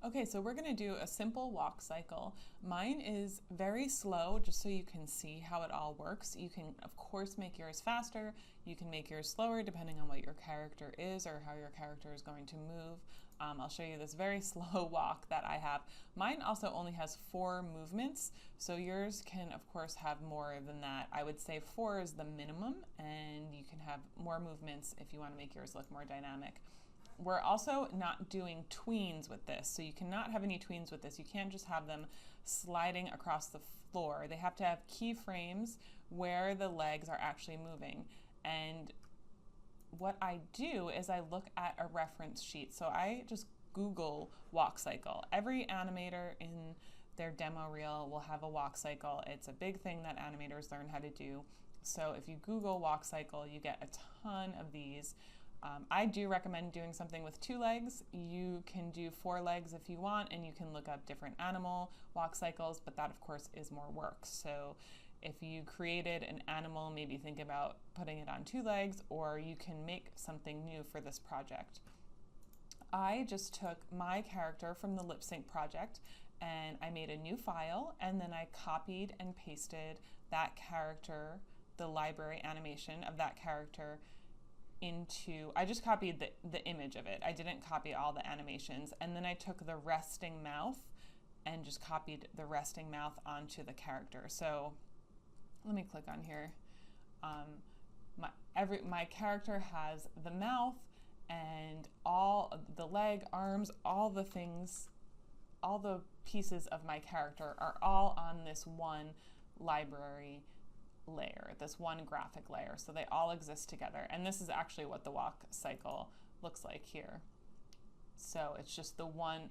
Okay, so we're gonna do a simple walk cycle. Mine is very slow, just so you can see how it all works. You can, of course, make yours faster. You can make yours slower, depending on what your character is or how your character is going to move. I'll show you this very slow walk that I have. Mine also only has 4 movements, so yours can, of course, have more than that. I would say 4 is the minimum, and you can have more movements if you want to make yours look more dynamic. We're also not doing tweens with this, so you cannot have any tweens with this. You can't just have them sliding across the floor. They have to have keyframes where the legs are actually moving. And what I do is I look at a reference sheet. So I just Google walk cycle. Every animator in their demo reel will have a walk cycle. It's a big thing that animators learn how to do. So if you Google walk cycle, you get a ton of these. I do recommend doing something with 2 legs. You can do 4 legs if you want, and you can look up different animal walk cycles, but that of course is more work. So if you created an animal, maybe think about putting it on 2 legs, or you can make something new for this project. I just took my character from the lip sync project and I made a new file, and then I copied and pasted that character, the library animation of that character, I just copied the image of it. I didn't copy all the animations. And then I took the resting mouth and just copied the resting mouth onto the character. So let me click on here. My character has the mouth and all the leg, arms, all the things, all the pieces of my character are all on this one library layer, this one graphic layer. So they all exist together. And this is actually what the walk cycle looks like here. So it's just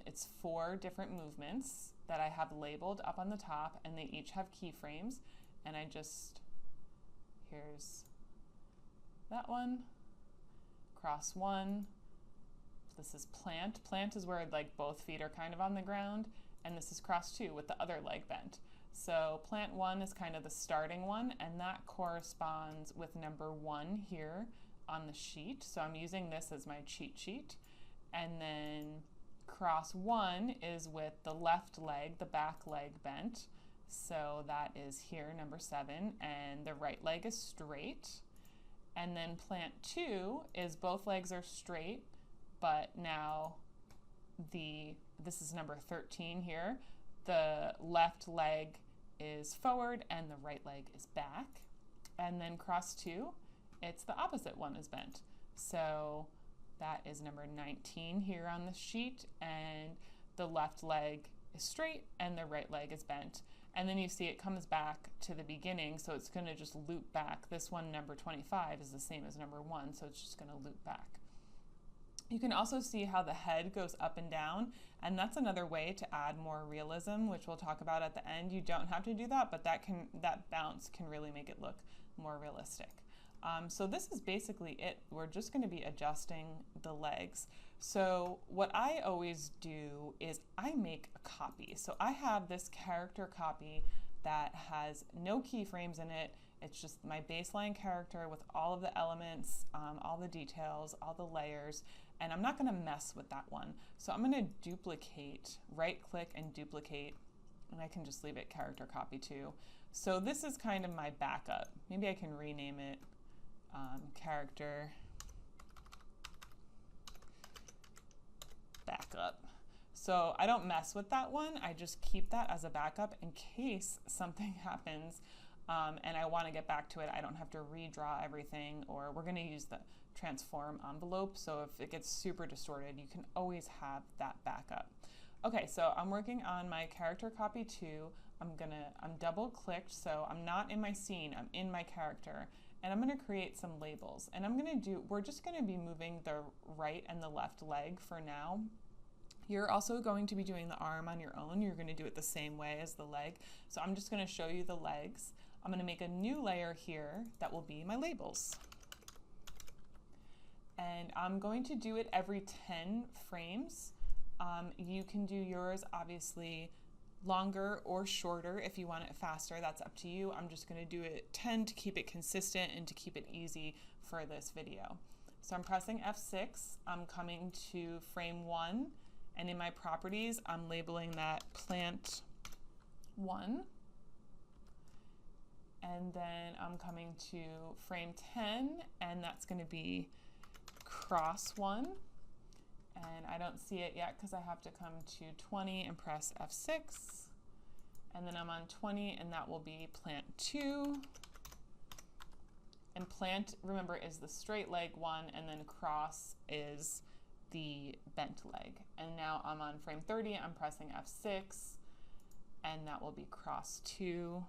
it's 4 different movements that I have labeled up on the top, and they each have keyframes. And here's that one, cross 1. This is plant. Plant is where like both feet are kind of on the ground. And this is cross 2 with the other leg bent. So plant 1 is kind of the starting one, and that corresponds with number 1 here on the sheet. So I'm using this as my cheat sheet. And then cross 1 is with the left leg, the back leg bent. So that is here, number 7, and the right leg is straight. And then plant 2 is both legs are straight, but now this is number 13 here. The left leg is forward and the right leg is back. And then cross 2, it's the opposite one is bent. So that is number 19 here on the sheet, and the left leg is straight and the right leg is bent. And then you see it comes back to the beginning, so it's going to just loop back. This one, number 25, is the same as number 1, so it's just going to loop back. You can also see how the head goes up and down, and that's another way to add more realism, which we'll talk about at the end. You don't have to do that, but that bounce can really make it look more realistic. So this is basically it. We're just going to be adjusting the legs. So what I always do is I make a copy. So I have this character copy that has no keyframes in it. It's just my baseline character with all of the elements, all the details, all the layers, and I'm not going to mess with that one. So I'm going to duplicate, right click and duplicate, and I can just leave it character copy too. So this is kind of my backup. Maybe I can rename it character backup. So I don't mess with that one. I just keep that as a backup in case something happens and I want to get back to it. I don't have to redraw everything, or we're going to use the transform envelope. So if it gets super distorted, you can always have that backup. Okay, so I'm working on my character copy 2. I'm double clicked, so I'm not in my scene, I'm in my character. And I'm going to create some labels. And we're just going to be moving the right and the left leg for now. You're also going to be doing the arm on your own. You're going to do it the same way as the leg. So I'm just going to show you the legs. I'm going to make a new layer here that will be my labels. And I'm going to do it every 10 frames. You can do yours obviously longer or shorter if you want it faster. That's up to you. I'm just going to do it 10 to keep it consistent and to keep it easy for this video. So I'm pressing F6. I'm coming to frame 1 And in my properties, I'm labeling that plant 1. And then I'm coming to frame 10, and that's going to be cross 1. And I don't see it yet because I have to come to 20 and press F6. And then I'm on 20, and that will be plant 2. And plant, remember, is the straight leg 1, and then cross is the bent leg. And now I'm on frame 30, I'm pressing F6, and that will be cross 2.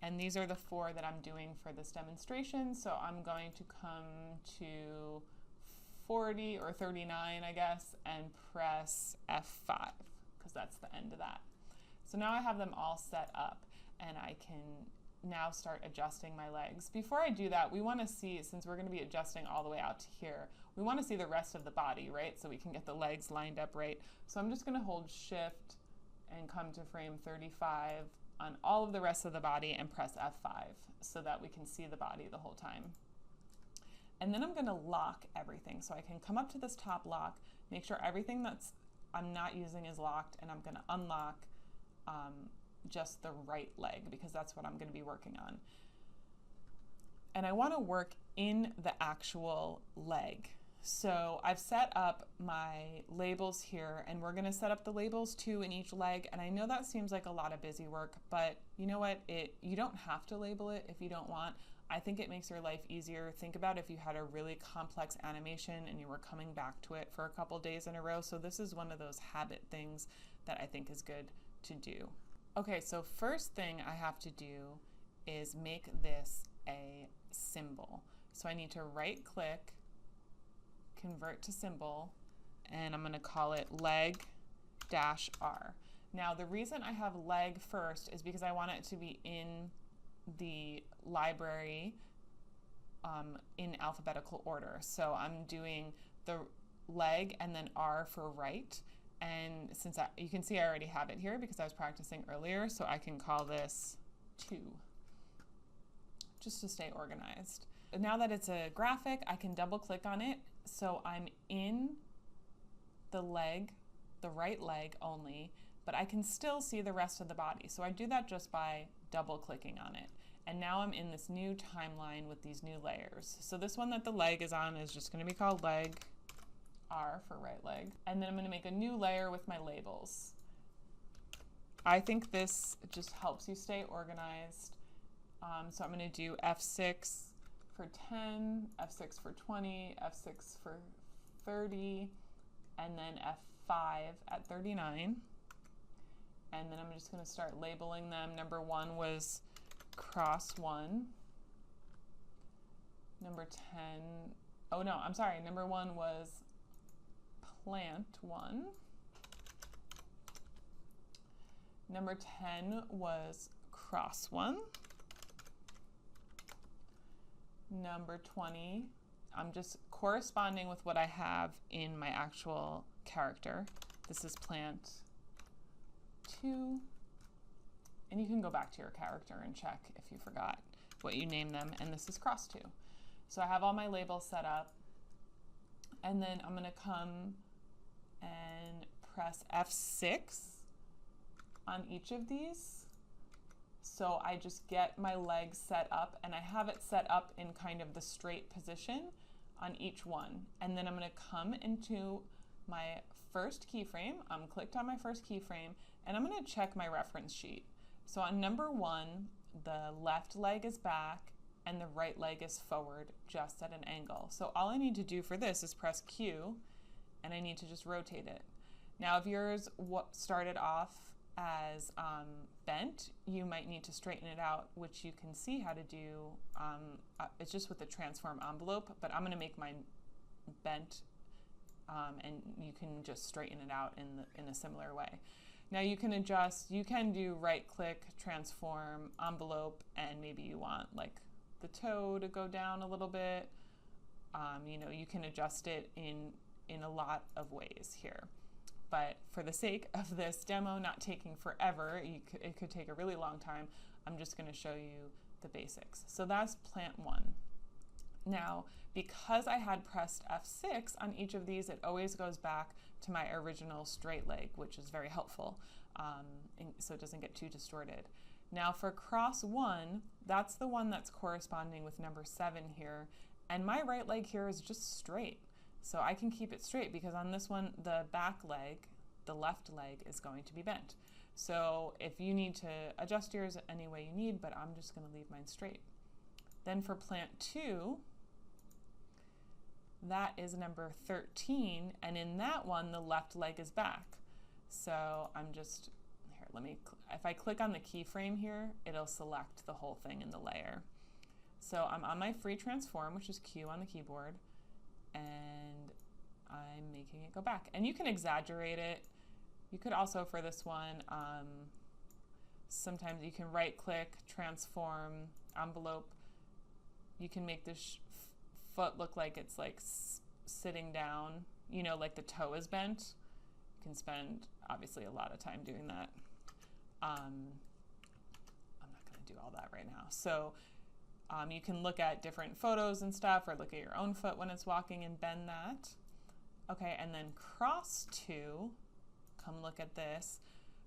And these are the 4 that I'm doing for this demonstration. So I'm going to come to 40 or 39, I guess, and press F5, because that's the end of that. So now I have them all set up, and I can now start adjusting my legs. Before I do that, we want to see, since we're going to be adjusting all the way out to here, we want to see the rest of the body, right? So we can get the legs lined up right. So I'm just going to hold Shift and come to frame 35 on all of the rest of the body and press F5 so that we can see the body the whole time. And then I'm going to lock everything. So I can come up to this top lock, make sure everything that's I'm not using is locked, and I'm going to unlock just the right leg because that's what I'm going to be working on. And I want to work in the actual leg. So I've set up my labels here, and we're going to set up the labels too in each leg. And I know that seems like a lot of busy work, but you know what? You don't have to label it if you don't want. I think it makes your life easier. Think about if you had a really complex animation and you were coming back to it for a couple days in a row. So this is one of those habit things that I think is good to do. Okay, so first thing I have to do is make this a symbol. So I need to right click, convert to symbol, and I'm going to call it leg-r. Now the reason I have leg first is because I want it to be in the library in alphabetical order. So I'm doing the leg and then R for right. And since you can see I already have it here because I was practicing earlier, so I can call this 2, just to stay organized. Now that it's a graphic, I can double click on it. So I'm in the leg, the right leg only, but I can still see the rest of the body. So I do that just by double clicking on it. And now I'm in this new timeline with these new layers. So this one that the leg is on is just going to be called leg, R for right leg. And then I'm going to make a new layer with my labels. I think this just helps you stay organized. So I'm going to do F6 for 10, F6 for 20, F6 for 30, and then F5 at 39. And then I'm just going to start labeling them. Number 1 was cross 1. Number 10, oh no, I'm sorry. Number 1 was plant 1. Number 10 was cross 1. Number 20, I'm just corresponding with what I have in my actual character. This is plant 2. And you can go back to your character and check if you forgot what you named them. And this is cross 2. So I have all my labels set up. And then I'm going to come and press F6 on each of these. So I just get my legs set up, and I have it set up in kind of the straight position on each one. And then I'm going to come into my first keyframe. I'm clicked on my first keyframe, and I'm going to check my reference sheet. So on number 1, the left leg is back and the right leg is forward, just at an angle. So all I need to do for this is press Q, and I need to just rotate it. Now if yours started off as bent, you might need to straighten it out, which you can see how to do. It's just with the transform envelope, but I'm going to make mine bent, and you can just straighten it out in a similar way. Now you can adjust, you can do right click, transform, envelope, and maybe you want like the toe to go down a little bit. You know, you can adjust it in a lot of ways here. But for the sake of this demo not taking forever, it could take a really long time, I'm just going to show you the basics. So that's plant 1. Now, because I had pressed F6 on each of these, it always goes back to my original straight leg, which is very helpful, so it doesn't get too distorted. Now for cross 1, that's the one that's corresponding with number 7 here, and my right leg here is just straight. So I can keep it straight because on this one, the back leg, the left leg, is going to be bent. So if you need to adjust yours any way you need, but I'm just going to leave mine straight. Then for plant 2, that is number 13, and in that one, the left leg is back. So I'm just, here, if I click on the keyframe here, it'll select the whole thing in the layer. So I'm on my free transform, which is Q on the keyboard, and I'm making it go back. And you can exaggerate it. You could also, for this one, sometimes you can right click, transform, envelope. You can make this foot look like it's like sitting down, you know, like the toe is bent. You can spend obviously a lot of time doing that. I'm not going to do all that right now. So you can look at different photos and stuff, or look at your own foot when it's walking and bend that. Okay, and then cross 2, come look at this.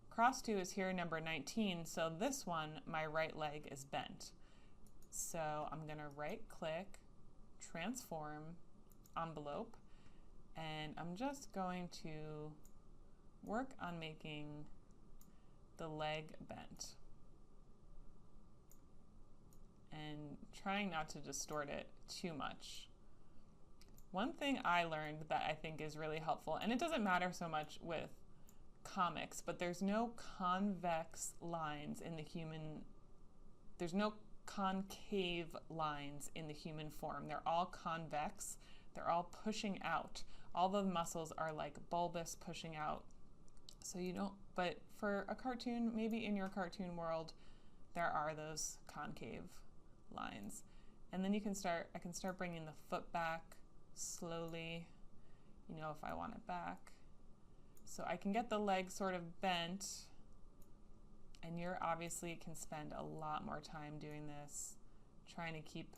Cross 2 is here, number 19, so this one, my right leg is bent. So I'm going to right click, transform, envelope, and I'm just going to work on making the leg bent and trying not to distort it too much. One thing I learned that I think is really helpful, and it doesn't matter so much with comics, but there's no convex lines in the human, there's no concave lines in the human form. They're all convex. They're all pushing out. All the muscles are like bulbous, pushing out. So you don't, but for a cartoon, maybe in your cartoon world, there are those concave lines. And then I can start bringing the foot back slowly, you know, if I want it back. So I can get the leg sort of bent, and you obviously can spend a lot more time doing this, trying to keep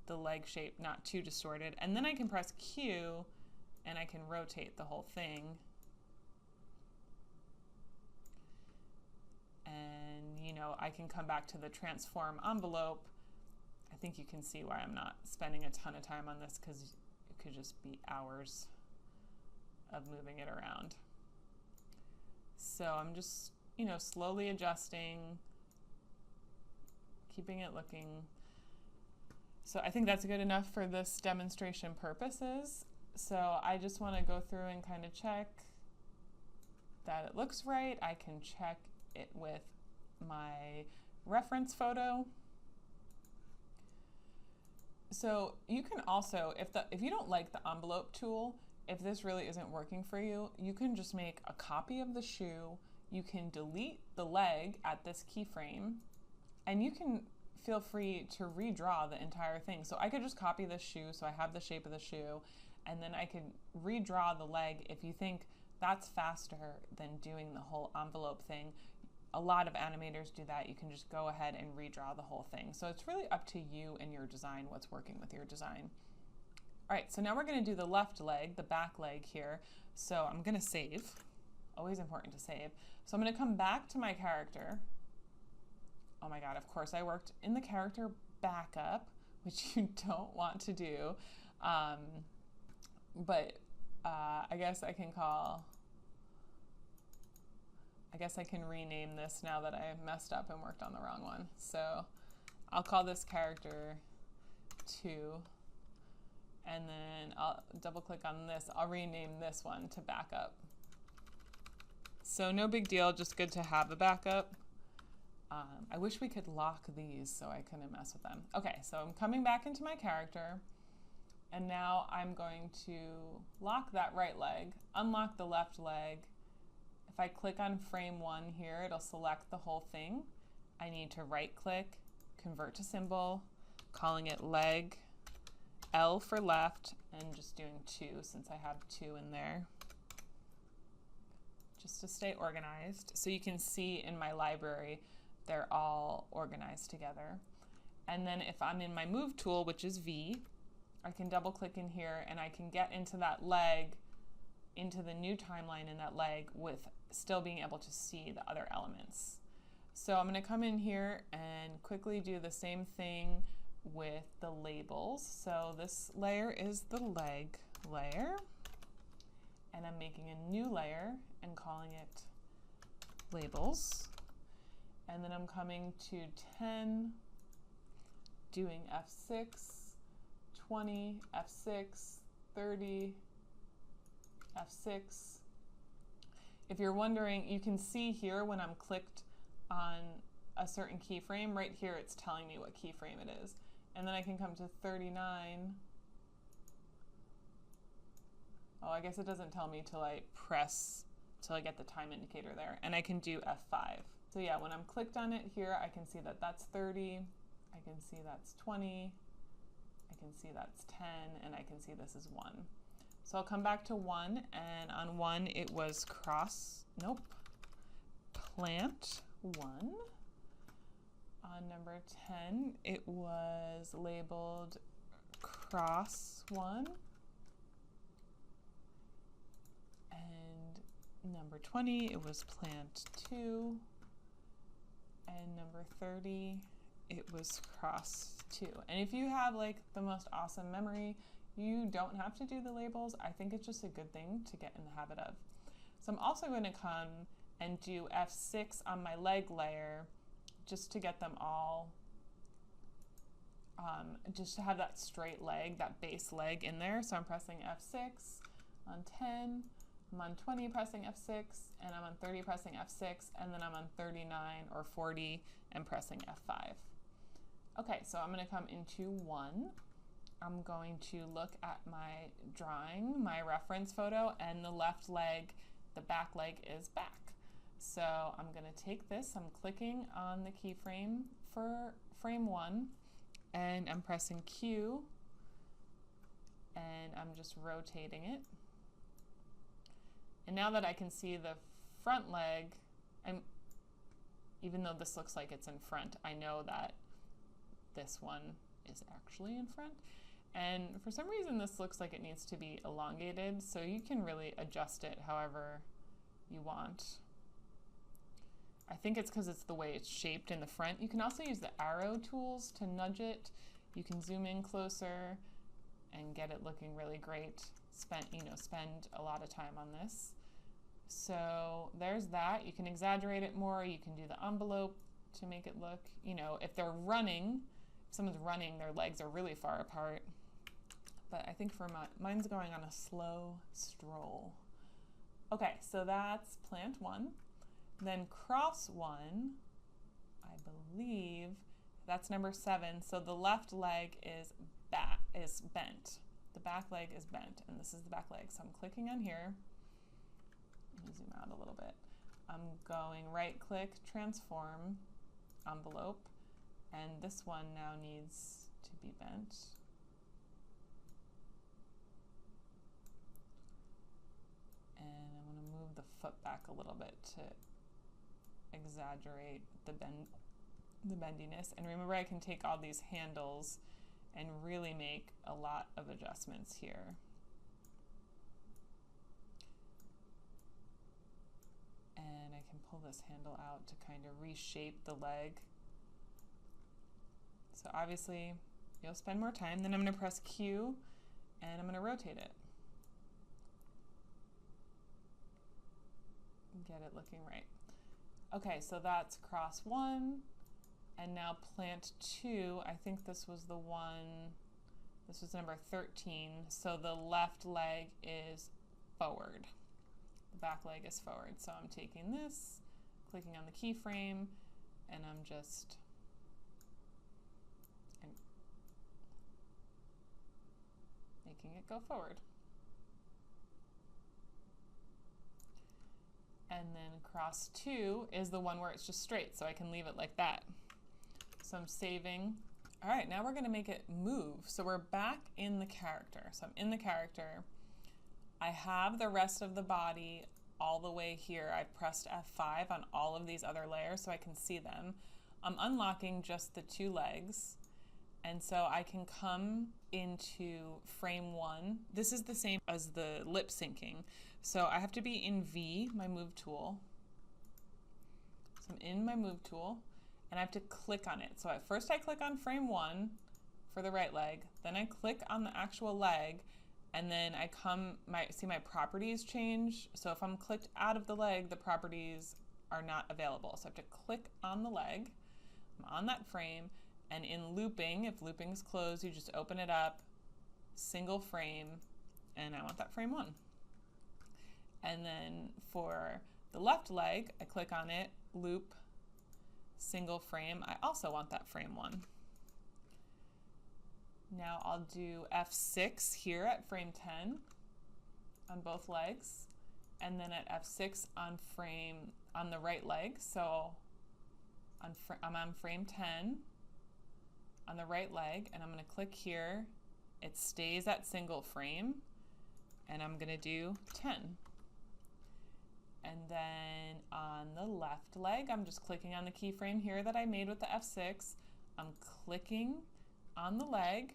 the leg shape not too distorted. And then I can press Q and I can rotate the whole thing. And, you know, I can come back to the transform envelope. I think you can see why I'm not spending a ton of time on this, because it could just be hours of moving it around. So I'm just, you know, slowly adjusting, keeping it looking. So I think that's good enough for this demonstration purposes. So I just want to go through and kind of check that it looks right. I can check it with my reference photo. So you can also, if you don't like the envelope tool, if this really isn't working for you, you can just make a copy of the shoe. You can delete the leg at this keyframe, and you can feel free to redraw the entire thing. So I could just copy this shoe so I have the shape of the shoe, and then I could redraw the leg if you think that's faster than doing the whole envelope thing. A lot of animators do that. You can just go ahead and redraw the whole thing. So it's really up to you and your design, what's working with your design. All right, so now we're going to do the left leg, the back leg here. So I'm going to save. Always important to save. So I'm going to come back to my character. Oh my God, of course I worked in the character backup, which you don't want to do. But I guess I can rename this now that I messed up and worked on the wrong one. So I'll call this character 2. And then I'll double click on this. I'll rename this one to backup. So no big deal, just good to have a backup. I wish we could lock these so I couldn't mess with them. Okay, so I'm coming back into my character, and now I'm going to lock that right leg, unlock the left leg. If I click on frame 1 here, it'll select the whole thing. I need to right click, convert to symbol, calling it leg, L for left, and just doing 2 since I have 2 in there, just to stay organized. So you can see in my library, they're all organized together. And then if I'm in my move tool, which is V, I can double click in here and I can get into that leg, into the new timeline in that leg with still being able to see the other elements. So I'm going to come in here and quickly do the same thing with the labels. So this layer is the leg layer, and I'm making a new layer and calling it labels. And then I'm coming to 10, doing F6, 20, F6, 30, F6. If you're wondering, you can see here when I'm clicked on a certain keyframe, right here it's telling me what keyframe it is. And then I can come to 39. Oh, I guess it doesn't tell me till I press, till I get the time indicator there. And I can do F5. So yeah, when I'm clicked on it here, I can see that that's 30, I can see that's 20, I can see that's 10, and I can see this is 1. So I'll come back to 1, and on 1 it was plant 1. On number 10, it was labeled cross 1. And number 20, it was plant 2. And number 30, it was cross 2. And if you have like the most awesome memory, you don't have to do the labels. I think it's just a good thing to get in the habit of. So I'm also going to come and do F6 on my leg layer just to get them all, just to have that straight leg, that base leg in there. So I'm pressing F6 on 10, I'm on 20 pressing F6, and I'm on 30 pressing F6, and then I'm on 39 or 40 and pressing F5. Okay, so I'm going to come into 1. I'm going to look at my drawing, my reference photo, and the left leg, the back leg is back. So I'm going to take this, I'm clicking on the keyframe for frame 1, and I'm pressing Q, and I'm just rotating it. And now that I can see the front leg, even though this looks like it's in front, I know that this one is actually in front. And for some reason this looks like it needs to be elongated, so you can really adjust it however you want. I think it's because it's the way it's shaped in the front. You can also use the arrow tools to nudge it. You can zoom in closer and get it looking really great. Spend a lot of time on this. So there's that. You can exaggerate it more. You can do the envelope to make it look, if they're running, if someone's running, their legs are really far apart. But I think for mine's going on a slow stroll. Okay, so that's plant 1. Then cross 1, I believe that's number 7. So the left leg is bent. The back leg is bent, and this is the back leg. So I'm clicking on here. Let me zoom out a little bit. I'm going right click, transform, envelope, and this one now needs to be bent. And I'm going to move the foot back a little bit to exaggerate the bendiness. And remember, I can take all these handles and really make a lot of adjustments here. And I can pull this handle out to kind of reshape the leg. So obviously you'll spend more time. Then I'm going to press Q and I'm going to rotate it. Get it looking right. Okay, so that's cross 1, and now plant 2. I think this was the one, this was number 13, so the left leg is forward. The back leg is forward. So I'm taking this, clicking on the keyframe, and I'm just making it go forward. And then cross 2 is the one where it's just straight, so I can leave it like that. So I'm saving. All right, now we're going to make it move. So we're back in the character. So I'm in the character. I have the rest of the body all the way here. I've pressed F5 on all of these other layers so I can see them. I'm unlocking just the 2 legs, And so I can come into frame 1. This is the same as the lip syncing. So I have to be in V, my move tool. So I'm in my move tool and I have to click on it. So at first I click on frame 1 for the right leg, then I click on the actual leg, and then I see my properties change. So if I'm clicked out of the leg, the properties are not available. So I have to click on the leg, I'm on that frame, and in looping, if looping is closed, you just open it up, single frame, and I want that frame 1. And then for the left leg, I click on it, loop, single frame. I also want that frame 1. Now I'll do F6 here at frame 10 on both legs, and then at F6 on the right leg. So I'm on frame 10 on the right leg, and I'm going to click here. It stays at single frame, and I'm going to do 10. And then on the left leg, I'm just clicking on the keyframe here that I made with the F6. I'm clicking on the leg,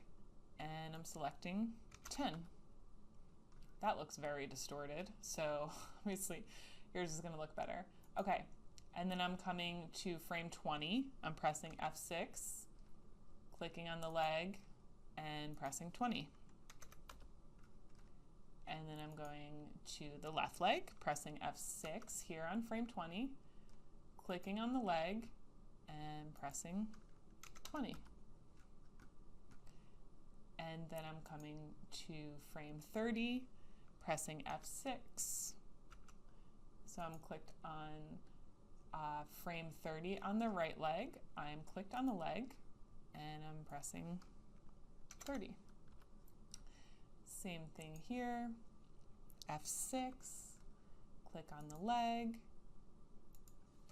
and I'm selecting 10. That looks very distorted, so obviously yours is going to look better. Okay, and then I'm coming to frame 20. I'm pressing F6, clicking on the leg, and pressing 20. And then I'm going to the left leg, pressing F6 here on frame 20, clicking on the leg, and pressing 20. And then I'm coming to frame 30, pressing F6. So I'm clicked on frame 30 on the right leg. I'm clicked on the leg, and I'm pressing 30. Same thing here, F6, click on the leg,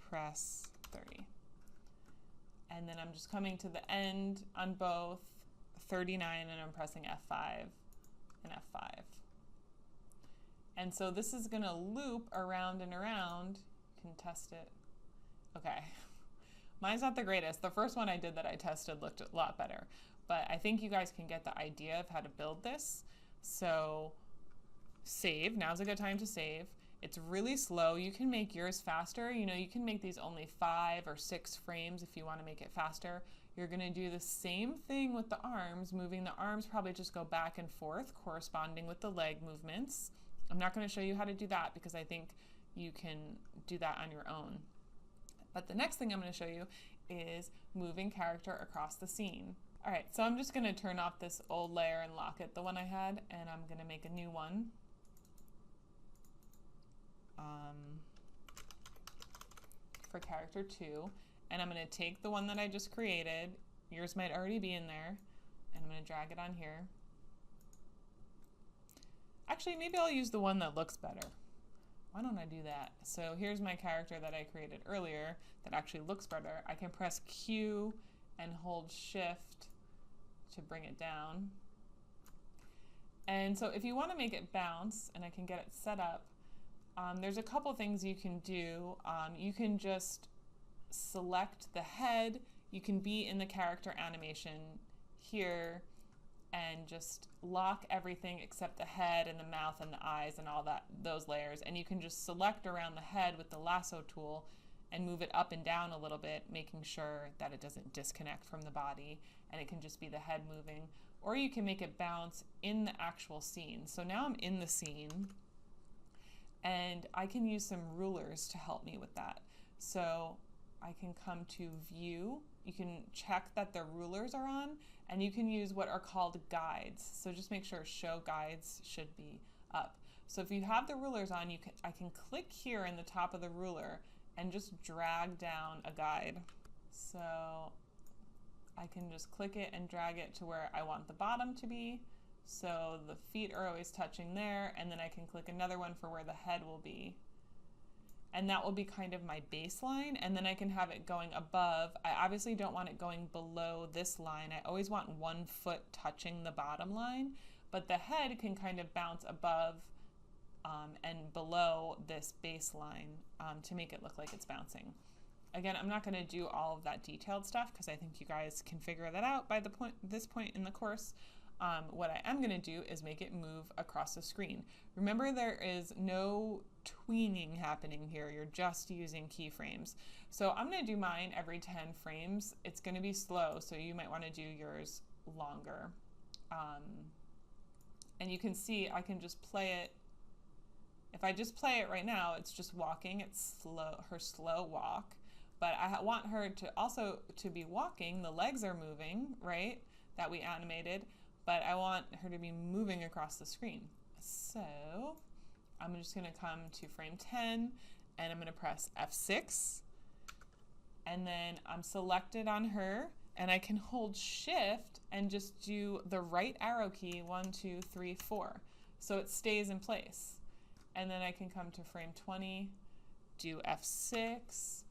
press 30. And then I'm just coming to the end on both 39, and I'm pressing F5 and F5. And so this is going to loop around and around. You can test it. Okay. Mine's not the greatest. The first one I did that I tested looked a lot better. But I think you guys can get the idea of how to build this. So save. Now's a good time to save. It's really slow. You can make yours faster. You know, you can make these only 5 or 6 frames if you want to make it faster. You're going to do the same thing with the arms. Moving the arms probably just go back and forth, corresponding with the leg movements. I'm not going to show you how to do that because I think you can do that on your own. But the next thing I'm going to show you is moving character across the scene. All right, so I'm just going to turn off this old layer and lock it, the one I had, and I'm going to make a new one. For character 2, and I'm going to take the one that I just created. Yours might already be in there, and I'm going to drag it on here. Actually, maybe I'll use the one that looks better. Why don't I do that? So here's my character that I created earlier that actually looks better. I can press Q and hold Shift to bring it down. And so if you want to make it bounce, and I can get it set up, there's a couple things you can do. You can just select the head. You can be in the character animation here and just lock everything except the head and the mouth and the eyes and all those layers. And you can just select around the head with the lasso tool and move it up and down a little bit, making sure that it doesn't disconnect from the body and it can just be the head moving. Or you can make it bounce in the actual scene. So now I'm in the scene, and I can use some rulers to help me with that. So I can come to View. You can check that the rulers are on, and you can use what are called guides. So just make sure Show Guides should be up. So if you have the rulers on, I can click here in the top of the ruler and just drag down a guide. So I can just click it and drag it to where I want the bottom to be. So the feet are always touching there, and then I can click another one for where the head will be. And that will be kind of my baseline, and then I can have it going above. I obviously don't want it going below this line. I always want 1 foot touching the bottom line, but the head can kind of bounce above and below this baseline to make it look like it's bouncing. Again, I'm not going to do all of that detailed stuff because I think you guys can figure that out by this point in the course. What I am going to do is make it move across the screen. Remember, there is no tweening happening here. You're just using keyframes. So I'm going to do mine every 10 frames. It's going to be slow, so you might want to do yours longer. And you can see I can just play it. If I just play it right now, it's just walking. It's slow, her slow walk. But I want her to also to be walking. The legs are moving, right? That we animated. But I want her to be moving across the screen. So I'm just going to come to frame 10 and I'm going to press F6. And then I'm selected on her and I can hold shift and just do the right arrow key 1, 2, 3, 4. So it stays in place. And then I can come to frame 20, do F6,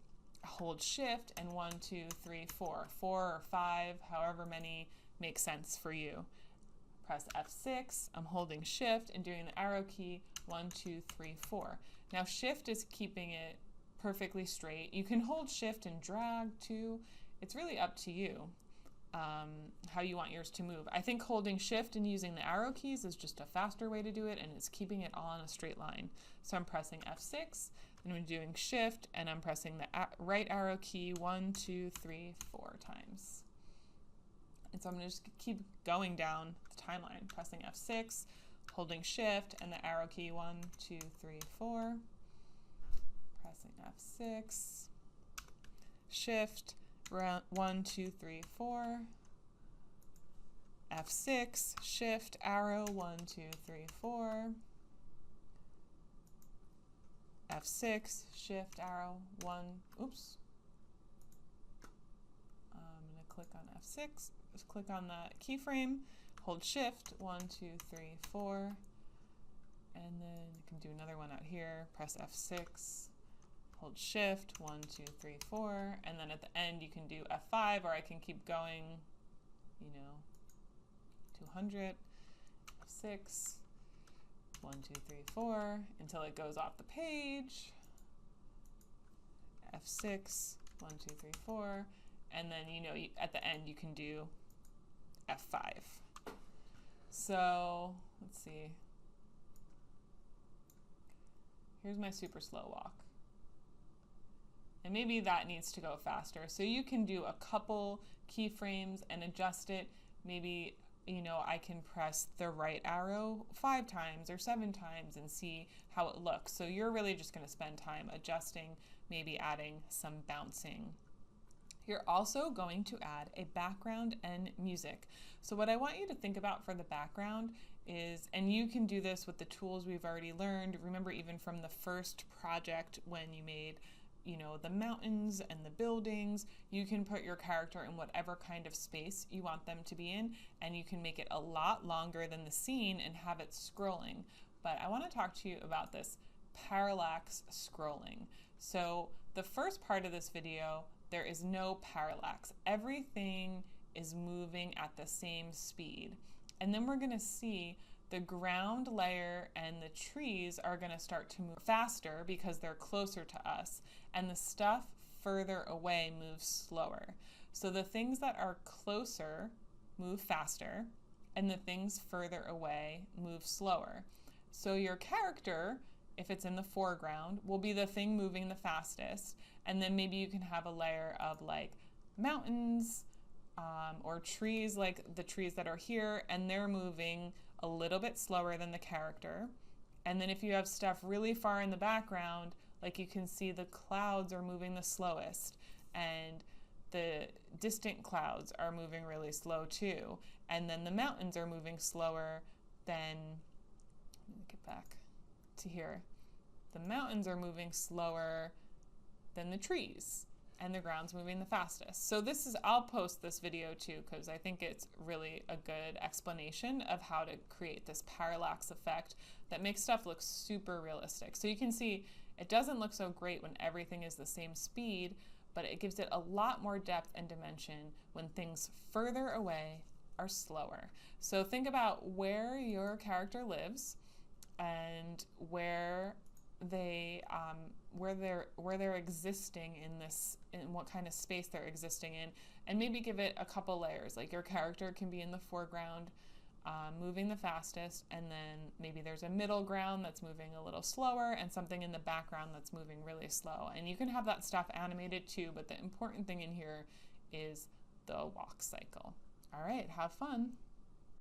hold shift, and 1, 2, 3, 4. 4 or 5, however many makes sense for you. Press F6, I'm holding shift and doing the arrow key 1, 2, 3, 4. Now shift is keeping it perfectly straight. You can hold shift and drag too. It's really up to you how you want yours to move. I think holding shift and using the arrow keys is just a faster way to do it, and it's keeping it all in a straight line. So I'm pressing F6 and I'm doing shift and I'm pressing the right arrow key 1, 2, 3, 4 times. And so I'm going to just keep going down the timeline, pressing F6, holding shift and the arrow key 1, 2, 3, 4, pressing F6, shift, 1, 2, 3, 4, F6, shift, arrow, 1, 2, 3, 4, F6, shift, arrow, 1, oops. I'm going to click on F6, just click on the keyframe, hold shift, 1, 2, 3, 4, and then you can do another one out here, press F6, hold shift, 1, 2, 3, 4, and then at the end you can do F5, or I can keep going, 200, F6, 1, 2, 3, 4, until it goes off the page, F6, 1, 2, 3, 4, and then at the end you can do F5. So let's see, here's my super slow walk. And maybe that needs to go faster. So you can do a couple keyframes and adjust it. Maybe, I can press the right arrow 5 times or 7 times and see how it looks. So you're really just going to spend time adjusting, maybe adding some bouncing. You're also going to add a background and music. So what I want you to think about for the background is, and you can do this with the tools we've already learned. Remember, even from the first project when you made the mountains and the buildings, you can put your character in whatever kind of space you want them to be in, and you can make it a lot longer than the scene and have it scrolling. But I want to talk to you about this parallax scrolling. So the first part of this video, there is no parallax. Everything is moving at the same speed. And then we're going to see the ground layer and the trees are going to start to move faster because they're closer to us, and the stuff further away moves slower. So the things that are closer move faster, and the things further away move slower. So your character, if it's in the foreground, will be the thing moving the fastest, and then maybe you can have a layer of like mountains or trees, like the trees that are here, and they're moving a little bit slower than the character. And then if you have stuff really far in the background, like you can see the clouds are moving the slowest, and the distant clouds are moving really slow too. And then the mountains are moving slower than, let me get back to here. The mountains are moving slower than the trees, and the ground's moving the fastest. So I'll post this video too, because I think it's really a good explanation of how to create this parallax effect that makes stuff look super realistic. So you can see it doesn't look so great when everything is the same speed, but it gives it a lot more depth and dimension when things further away are slower. So think about where your character lives and where where they're existing in this, in what kind of space they're existing in, and maybe give it a couple layers. Like your character can be in the foreground, moving the fastest, and then maybe there's a middle ground that's moving a little slower, and something in the background that's moving really slow. And you can have that stuff animated too, but the important thing in here is the walk cycle. All right, have fun.